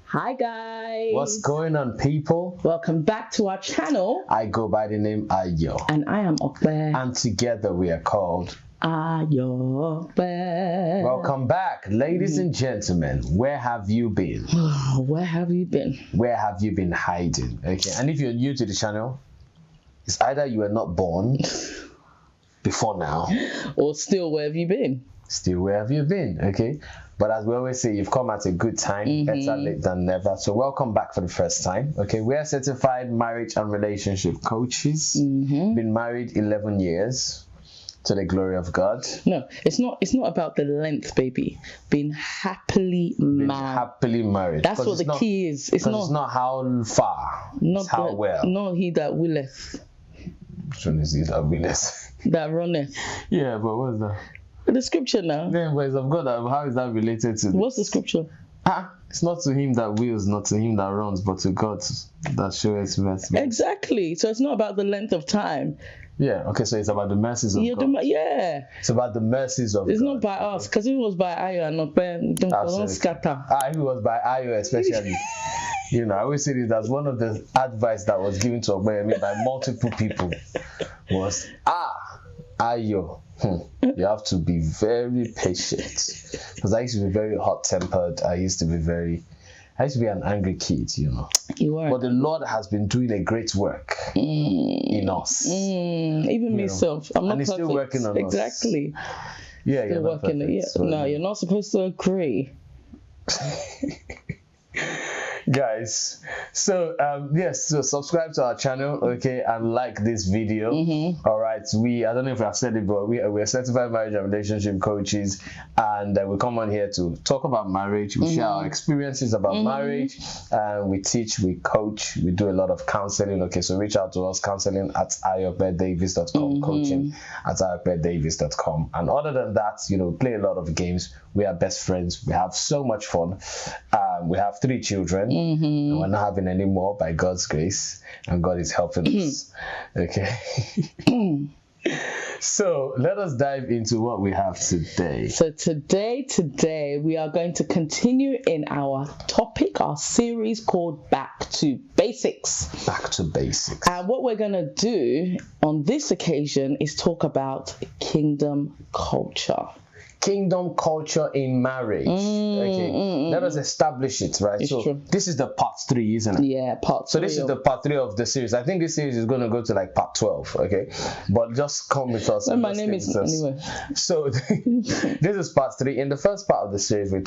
Hi guys. What's going on, people? Welcome back to our channel. I go by the name Ayo. And I am Ayope. And together we are called Ayope. Welcome back, ladies and gentlemen. Where have you been? Where have you been? Where have you been hiding? Okay, and if you're new to the channel, it's either you were not born before now, or still, where have you been? Still, where have you been? Okay. But as we always say, you've come at a good time, better late than never. So welcome back for the first time. Okay, we are certified marriage and relationship coaches. Been married 11 years to the glory of God. No, it's not about the length, baby. Being happily married. Happily married. That's what the key is. It's not how far, it's how well. Not he that willeth. Which one is he that willeth? That runneth. Yeah, but what's that? The scripture now. Then, but of God, how is that related to? What's the scripture? It's not to him that wills, not to him that runs, but to God that showeth mercy. Exactly. So it's not about the length of time. Yeah. Okay. So it's about the mercies of God. It's about the mercies of God. It's not by us, because if it was by Ayo and not don't scatter. If it was by Ayo, especially. You know, I always say this as one of the advice that was given to Ogbeyemi by multiple people was Ayo. You have to be very patient, because I used to be very hot-tempered. I used to be an angry kid, you know. You are. But the Lord has been doing a great work in us. Even myself, I'm not and He's perfect. Still working on exactly. us. Yeah, still you're working. Not perfect, so no, you're not supposed to agree. Guys, so so subscribe to our channel, okay, and like this video. All right, I don't know if I've said it, but we're certified marriage and relationship coaches, and we come on here to talk about marriage. We share our experiences about marriage, and we teach, we coach, we do a lot of counseling. Okay, so reach out to us, counseling at ayopedavis.com, coaching at ayopedavis.com. And other than that, you know, play a lot of games. We are best friends. We have so much fun. We have 3 children. And we're not having any more by God's grace, and God is helping us. Okay. So let us dive into what we have today. So today we are going to continue in our topic, our series called Back to Basics. Back to Basics. And what we're going to do on this occasion is talk about kingdom culture. Kingdom culture in marriage. Let us establish it, right? It's true. This is the part 3, isn't it? Yeah, part 3. So this is the part 3 of the series. I think this series is going to go to like part 12, okay? But just come with us. Well, my name is anyway. So this is part 3. In the first part of the series, we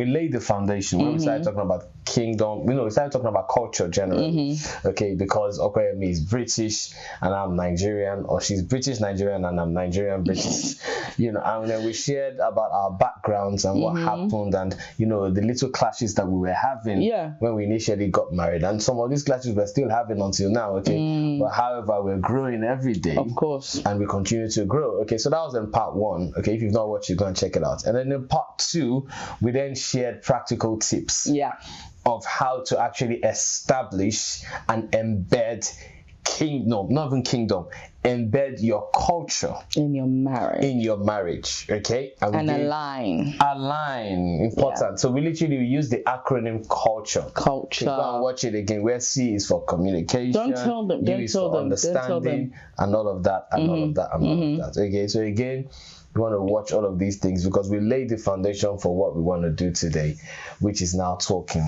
laid the foundation when we started talking about kingdom. You know, we started talking about culture generally, okay? Because Okoyemi is British and I'm Nigerian, or she's British Nigerian and I'm Nigerian British. You know, and then we shared about our backgrounds and what happened, and you know, the little clashes that we were having when we initially got married, and some of these clashes we're still having until now, okay? But however, we're growing every day, of course, and we continue to grow. Okay, so that was in part 1. Okay, if you've not watched it, go and check it out. And then in part 2, we then shared practical tips of how to actually establish and embed embed your culture in your marriage, okay? And align, important. So we literally use the acronym culture. Go and watch it again, where C is for communication, don't tell them understanding, and all of that, and all of that, and all of that. Okay, so again, you want to watch all of these things, because we laid the foundation for what we want to do today, which is now talking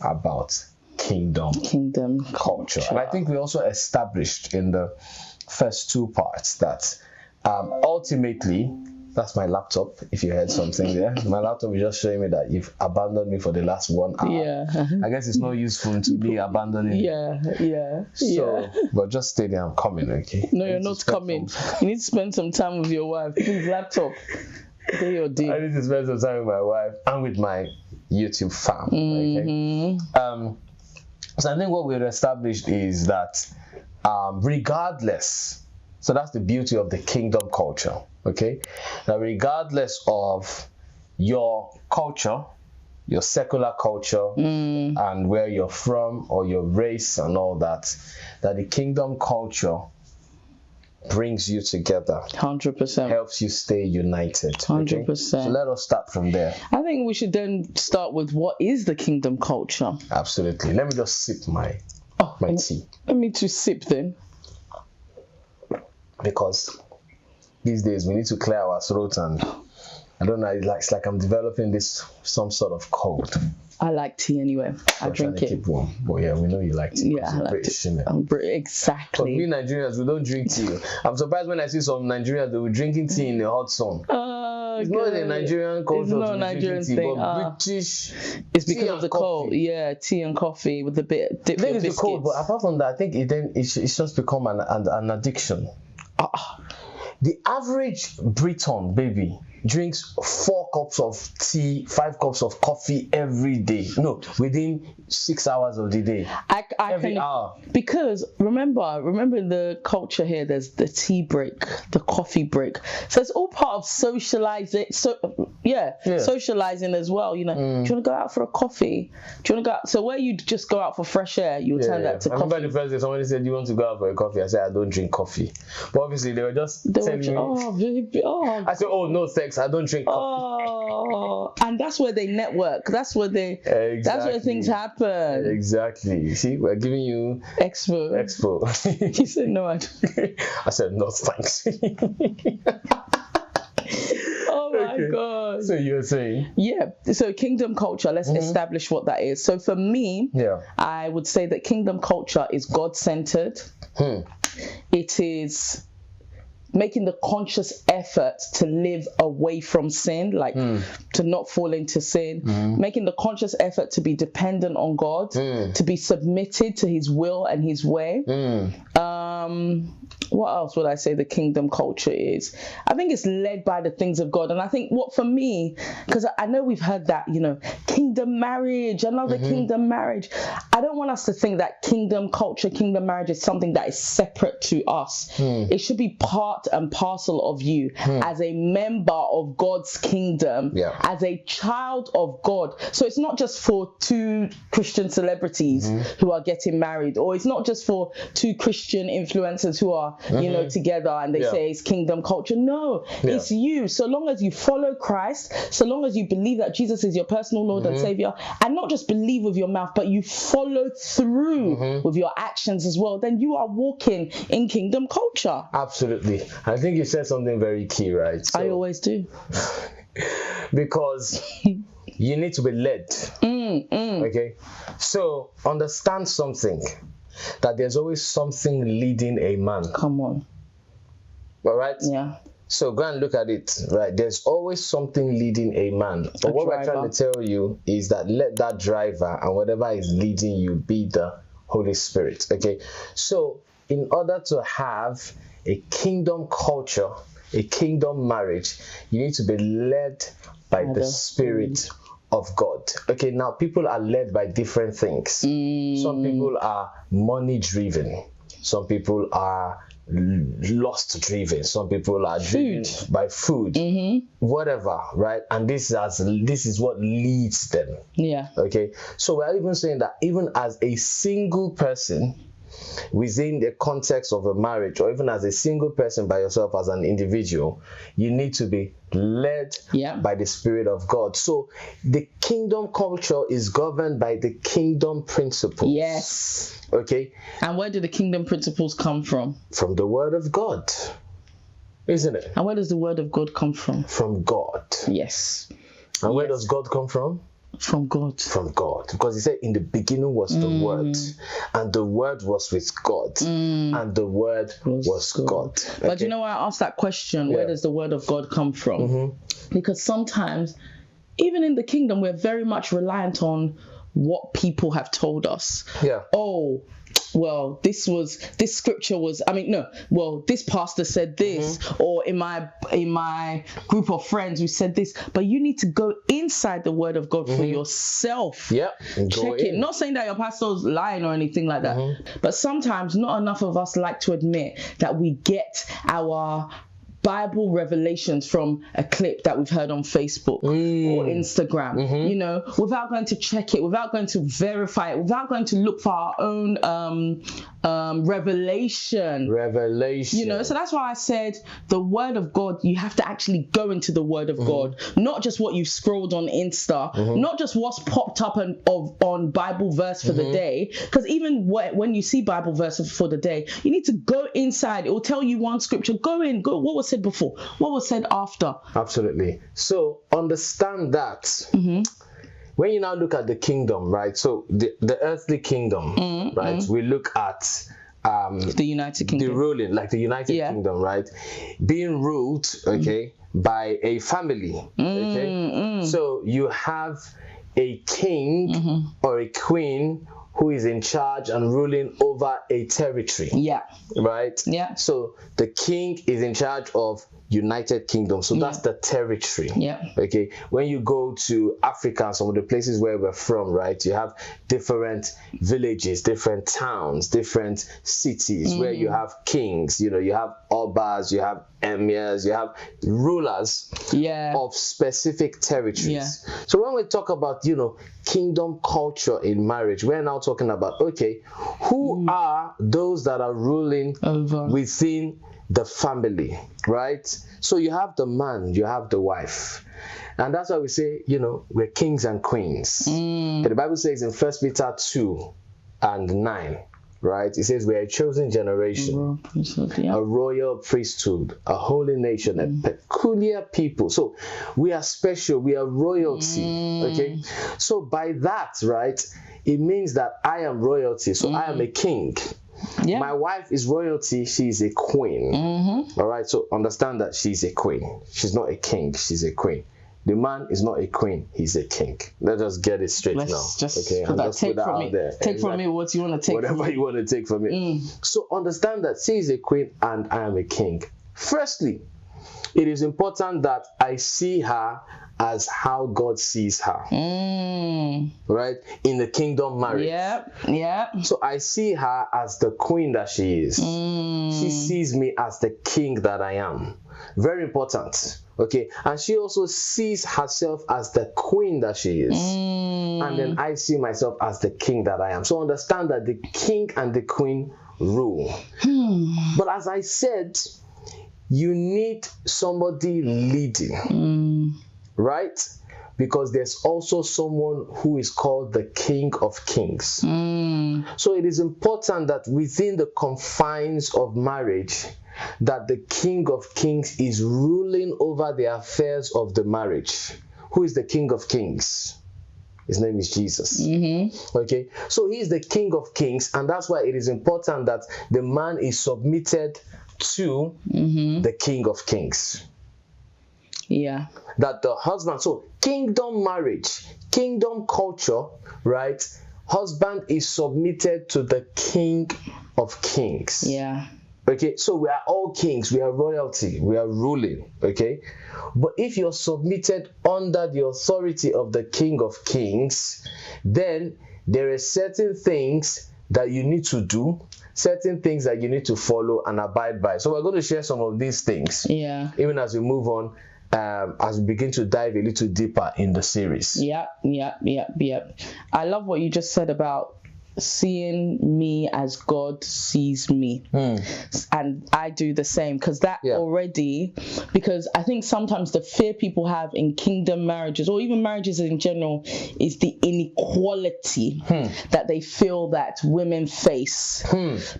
about kingdom culture. And I think we also established in the first 2 parts that ultimately, that's my laptop, if you heard something there. My laptop is just showing me that you've abandoned me for the last 1 hour. I guess it's not useful to be abandoning. But just stay there, I'm coming, okay? No, you're not coming. You need to spend some time with your wife. Please, laptop. I need to spend some time with my wife and with my YouTube fam. Okay? So I think what we've established is that regardless, so that's the beauty of the kingdom culture, okay? Now, regardless of your culture, your secular culture, and where you're from, or your race and all that, that the kingdom culture brings you together. 100%. Helps you stay united. 100%. Okay? So let us start from there. I think we should then start with what is the kingdom culture? Absolutely. Let me just sip my tea. Let me to sip then. Because these days we need to clear our throat, and I don't know, it's like I'm developing some sort of cold. I like tea anyway. I drink it. Keep warm. But yeah, we know you like tea. Yeah, I like British, it. I'm exactly. But we Nigerians, we don't drink tea. I'm surprised when I see some Nigerians, they were drinking tea in the hot sun. It's not a Nigerian culture. It's not a Nigerian thing. But British. It's because of the cold. Yeah, tea and coffee with a bit. I think it's the cold, but apart from that, I think it's just become an addiction. The average Briton baby drinks 4 cups of tea, 5 cups of coffee every day. No, within 6 hours of the day. Every hour. Because remember in the culture here, there's the tea break, the coffee break. So it's all part of socializing. Socializing as well. You know, do you want to go out for a coffee? Do you want to go out? So where you just go out for fresh air, you turn that to coffee. I remember the first day somebody said, "You want to go out for a coffee?" I said, "I don't drink coffee." But obviously they were just telling me. I said, "Oh, no thanks, I don't drink coffee." Oh, and that's where they network. That's where that's where things happen. Exactly. You see, we're giving you Expo. He said no. I said no thanks. Oh my God. So you're saying? Yeah. So kingdom culture, let's establish what that is. So for me, I would say that kingdom culture is God-centered. It is making the conscious effort to live away from sin, like to not fall into sin, making the conscious effort to be dependent on God, to be submitted to his will and his way. What else would I say the kingdom culture is? I think it's led by the things of God. And I think what for me, because I know we've heard that, you know, kingdom marriage, another kingdom marriage. I don't want us to think that kingdom culture, kingdom marriage is something that is separate to us. It should be part and parcel of you as a member of God's kingdom, as a child of God. So it's not just for 2 Christian celebrities who are getting married, or it's not just for 2 Christian influencers who are, you know, together and they say it's kingdom culture. No, it's you. So long as you follow Christ, so long as you believe that Jesus is your personal Lord and Savior, and not just believe with your mouth, but you follow through with your actions as well, then you are walking in kingdom culture. Absolutely. I think you said something very key, right? So, I always do. Because you need to be led. Okay? So understand something, that there's always something leading a man. Come on. All right? Yeah. So go and look at it, right? There's always something leading a man. But what we're trying to tell you is that let that driver and whatever is leading you be the Holy Spirit. Okay? So in order to have a kingdom culture, a kingdom marriage, you need to be led by the Spirit of God. Okay, now people are led by different things. Some people are money driven. Some people are lust driven. Some people are driven by food. Whatever, right? And this is what leads them. Yeah. Okay. So we're even saying that even as a single person within the context of a marriage, or even as a single person by yourself as an individual, you need to be led by the Spirit of God. So the kingdom culture is governed by the kingdom principles. Yes. Okay. And where do the kingdom principles come from? From the Word of God, isn't it? And where does the Word of God come from? From God. Yes. And where does God come from? From God. From God. Because he said in the beginning was the Word, and the Word was with God, and the Word was God. Okay? But you know why I asked that question? Where does the Word of God come from? Because sometimes, even in the kingdom, we're very much reliant on what people have told us. Oh, well, this scripture was, this pastor said this, or in my group of friends we said this, but you need to go inside the word of God for yourself. Check it. Not saying that your pastor's lying or anything like that, but sometimes not enough of us like to admit that we get our Bible revelations from a clip that we've heard on Facebook or Instagram, you know, without going to check it, without going to verify it, without going to look for our own revelation, you know. So that's why I said the word of God, you have to actually go into the word of God, not just what you scrolled on Insta, not just what's popped up on Bible verse for the day, because even when you see Bible verse for the day, you need to go inside. It will tell you one scripture, go what was said before, what was said after. Absolutely. So understand that when you now look at the kingdom, right? So the earthly kingdom, right? We look at the United Kingdom, the ruling, like the United Kingdom, right? Being ruled, by a family, So you have a king or a queen who is in charge and ruling over a territory. Right? So the king is in charge of United Kingdom. So that's the territory. Okay. When you go to Africa, some of the places where we're from, right, you have different villages, different towns, different cities where you have kings, you know, you have obas, you have emirs, you have rulers of specific territories. So when we talk about, you know, kingdom culture in marriage, we're now talking about, okay, who are those that are ruling within the family, right? So you have the man, you have the wife. And that's why we say, you know, we're kings and queens. The Bible says in 1 Peter 2:9, right? It says we're a chosen generation, a royal priesthood, a holy nation, a peculiar people. So we are special, we are royalty, okay? So by that, right, it means that I am royalty, so I am a king. My wife is royalty, she's a queen. All right, so understand that she's a queen. She's not a king, she's a queen. The man is not a queen, he's a king. Let us get it straight now. Okay, put that out there. Take from me what you want to take. Whatever you want to take from it. So understand that she is a queen and I am a king. Firstly, it is important that I see her as how God sees her, right? In the kingdom marriage. So I see her as the queen that she is. She sees me as the king that I am. Very important, okay? And she also sees herself as the queen that she is. And then I see myself as the king that I am. So understand that the king and the queen rule. But as I said, you need somebody leading. Right? Because there's also someone who is called the King of Kings. So it is important that within the confines of marriage, that the King of Kings is ruling over the affairs of the marriage. Who is the King of Kings? His name is Jesus. Okay, so he is the King of Kings, and that's why it is important that the man is submitted to the King of Kings. That the husband, so kingdom marriage, kingdom culture, right? Husband is submitted to the King of Kings. Okay, so we are all kings, we are royalty, we are ruling, okay? But if you're submitted under the authority of the King of Kings, then there are certain things that you need to do, certain things that you need to follow and abide by. So we're going to share some of these things, even as we move on, as we begin to dive a little deeper in the series. I love what you just said about seeing me as God sees me. And I do the same, because that already, because I think sometimes the fear people have in kingdom marriages, or even marriages in general, is the inequality that they feel that women face.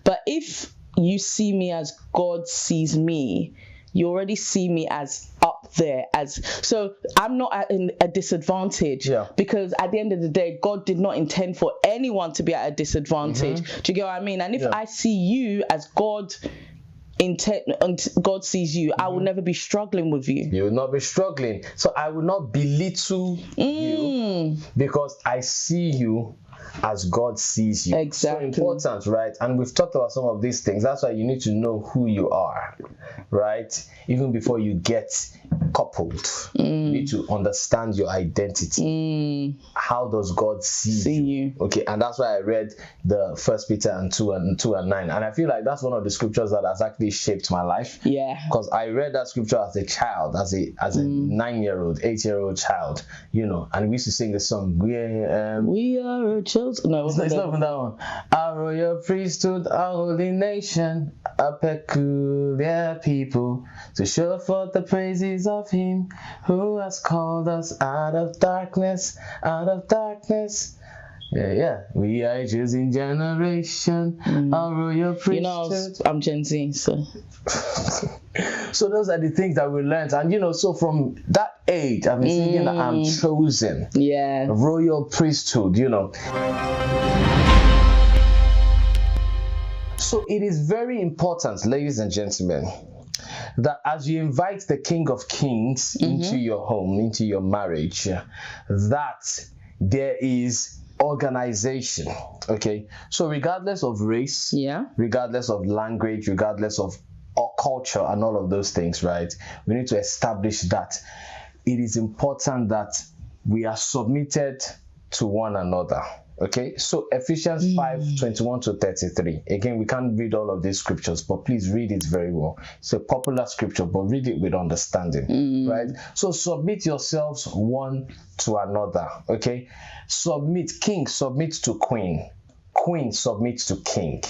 But if you see me as God sees me, you already see me as up there, so I'm not at a disadvantage, because at the end of the day, God did not intend for anyone to be at a disadvantage. Do you get what I mean? And if I see you as God sees you, I will never be struggling with you. You will not be struggling. So I will not belittle you, because I see you as God sees you. Exactly. So important, right? And we've talked about some of these things. That's why you need to know who you are, right? Even before you get coupled, you need to understand your identity. How does God see you? Okay, and that's why I read the 1 Peter 2 and 9, and I feel like that's one of the scriptures that has actually shaped my life. Yeah, because I read that scripture as a child, as a 9-year-old, 8-year-old child, you know, and we used to sing the song. We are a chosen. No, it's not even that one. Our royal priesthood, our holy nation, a peculiar people, to show forth the praises of Him who has called us out of darkness, out of darkness. Yeah. We are a chosen generation, a royal priesthood. You know, I'm Gen Z, so. So those are the things that we learned, and you know, so from that age, I've been thinking that I'm chosen. Yeah. A royal priesthood, you know. So it is very important, ladies and gentlemen, that as you invite the King of Kings into your home, into your marriage, that there is organization. Okay, so regardless of race, regardless of language, regardless of culture and all of those things, right, we need to establish that it is important that we are submitted to one another. Okay, so Ephesians 5:21-33. Again, we can't read all of these scriptures, but please read it very well. It's a popular scripture, but read it with understanding, right? So submit yourselves one to another. Okay, submit. King submit to queen. Queen submit to king.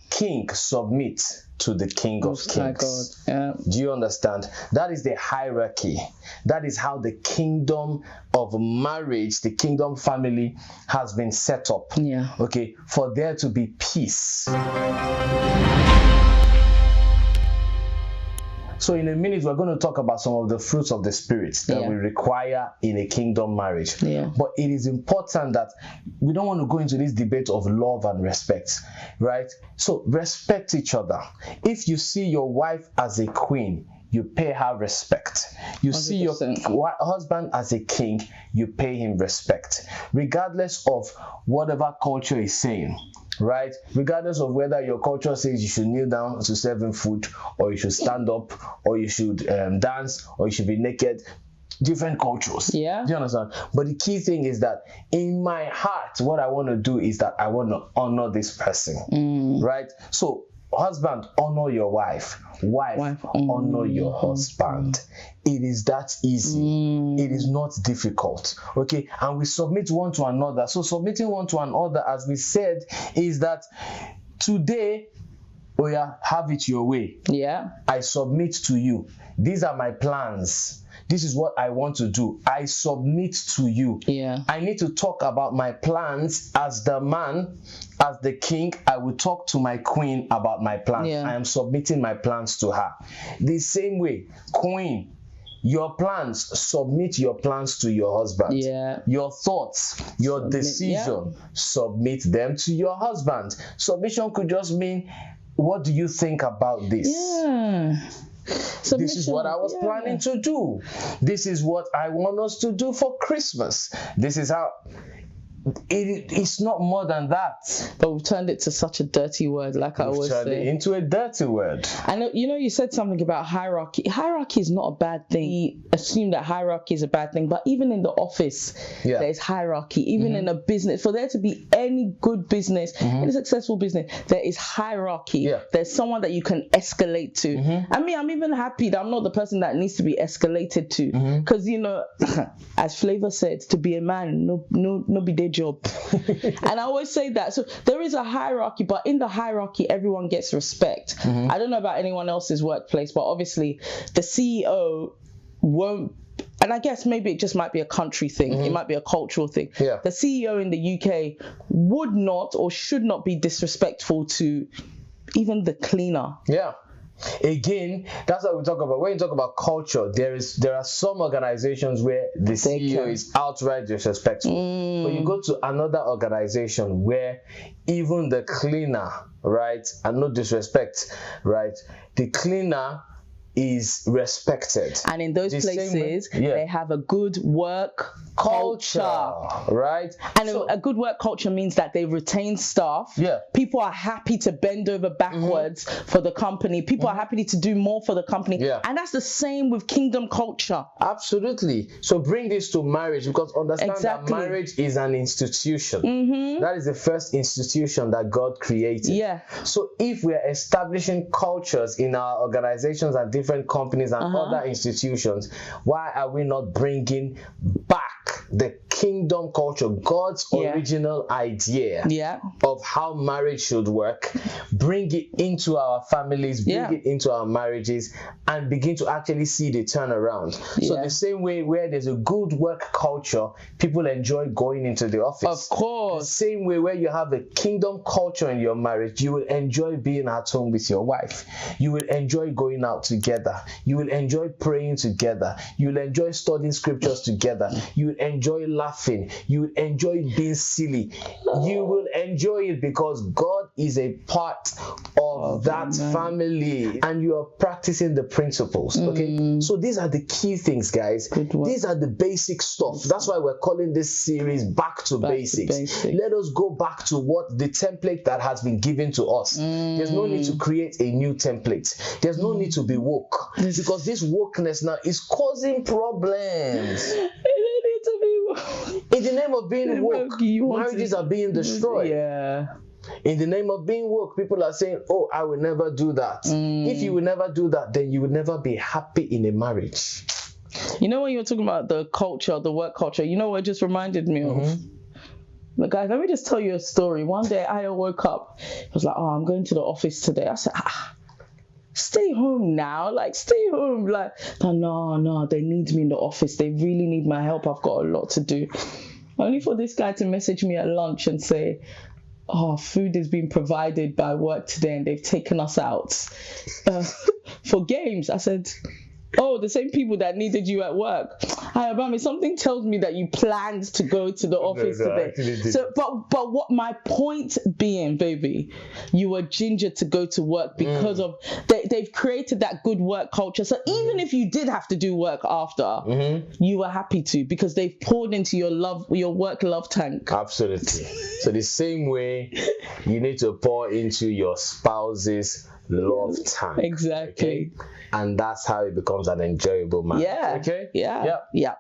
King submit to the King of Kings. Do you understand? That is the hierarchy. That is how the kingdom of marriage, the kingdom family has been set up. Yeah. Okay, for there to be peace. So in a minute, we're going to talk about some of the fruits of the Spirit that we require in a kingdom marriage. Yeah. But it is important that we don't want to go into this debate of love and respect, right? So respect each other. If you see your wife as a queen, you pay her respect. You 100%. See your husband as a king, you pay him respect, regardless of whatever culture is saying. Right? Regardless of whether your culture says you should kneel down to serve him food, or you should stand up, or you should dance, or you should be naked. Different cultures. Yeah. Do you understand? But the key thing is that in my heart, what I want to do is that I want to honor this person. Right? So, husband, honor your wife. Wife, honor your husband. It is that easy. It is not difficult. Okay, and we submit one to another. So submitting one to another, as we said, is that today, have it your way. Yeah. I submit to you. These are my plans. This is what I want to do. I submit to you. Yeah. I need to talk about my plans as the man, as the king. I will talk to my queen about my plans. Yeah. I am submitting my plans to her. The same way, queen, your plans, submit your plans to your husband. Yeah. Your thoughts, your decision, submit them to your husband. Submission could just mean, what do you think about this? Yeah. Submission. This is what I was planning to do. This is what I want us to do for Christmas. This is how. It's not more than that. But we've turned it to such a dirty word, like I always say. We've turned it into a dirty word. And you said something about hierarchy. Hierarchy is not a bad thing. We assume that hierarchy is a bad thing, but even in the office, there's hierarchy. Even in a business, for there to be any good business, any successful business, there is hierarchy. Yeah. There's someone that you can escalate to. I mean, I'm even happy that I'm not the person that needs to be escalated to, because as Flavor said, to be a man, no be their job. And I always say that. So there is a hierarchy, but in the hierarchy, everyone gets respect. I don't know about anyone else's workplace, but obviously the CEO won't. And I guess maybe it just might be a country thing. It might be a cultural thing. Yeah. The CEO in the UK would not or should not be disrespectful to even the cleaner. Yeah. Again, that's what we talk about. When you talk about culture, there are some organizations where the CEO is outright disrespectful. But you go to another organization where even the cleaner, right, and no disrespect, right, the cleaner is respected. And in those The same way- places, yeah. they have a good work culture. Right? And a good work culture means that they retain staff. Yeah. People are happy to bend over backwards for the company. People are happy to do more for the company. Yeah. And that's the same with kingdom culture. Absolutely. So bring this to marriage, because understand Exactly. that marriage is an institution. That is the first institution that God created. Yeah. So if we are establishing cultures in our organizations and different companies and other institutions, why are we not bringing back the kingdom culture, God's original idea of how marriage should work, bring it into our families, bring it into our marriages, and begin to actually see the turnaround. So the same way where there's a good work culture, people enjoy going into the office. Of course. The same way where you have a kingdom culture in your marriage, you will enjoy being at home with your wife. You will enjoy going out together. You will enjoy praying together. You will enjoy studying scriptures together. You will enjoy laughing. You will enjoy being silly. You will enjoy it because God is a part of that family, and you are practicing the principles. Okay, so these are the key things, guys. These are the basic stuff. That's why we're calling this series Back to Basics. Let us go back to what the template that has been given to us. There's no need to create a new template. There's no need to be woke, because this wokeness now is causing problems. In the name of being woke, marriages are being destroyed. In the name of being woke, people are saying, oh, I will never do that. If you will never do that, then you will never be happy in a marriage. You know, when you were talking about the culture, the work culture, you know what it just reminded me of? But guys, let me just tell you a story. One day I woke up, I was like, oh, I'm going to the office today. I said, stay home now, like stay home. Like, no, they need me in the office. They really need my help. I've got a lot to do. Only for this guy to message me at lunch and say, oh, food is being provided by work today and they've taken us out for games. I said, oh, the same people that needed you at work. Hi, Obama, something tells me that you planned to go to the office today. So, but what my point being, baby, you were ginger to go to work because of they've created that good work culture. So even if you did have to do work after, you were happy to, because they've poured into your work love tank. Absolutely. So the same way you need to pour into your spouse's love tank. Exactly. Okay? And that's how it becomes an enjoyable marriage. Yeah. Okay? Yeah.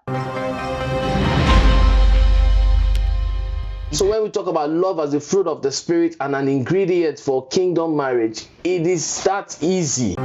So when we talk about love as the fruit of the spirit and an ingredient for kingdom marriage, it is that easy.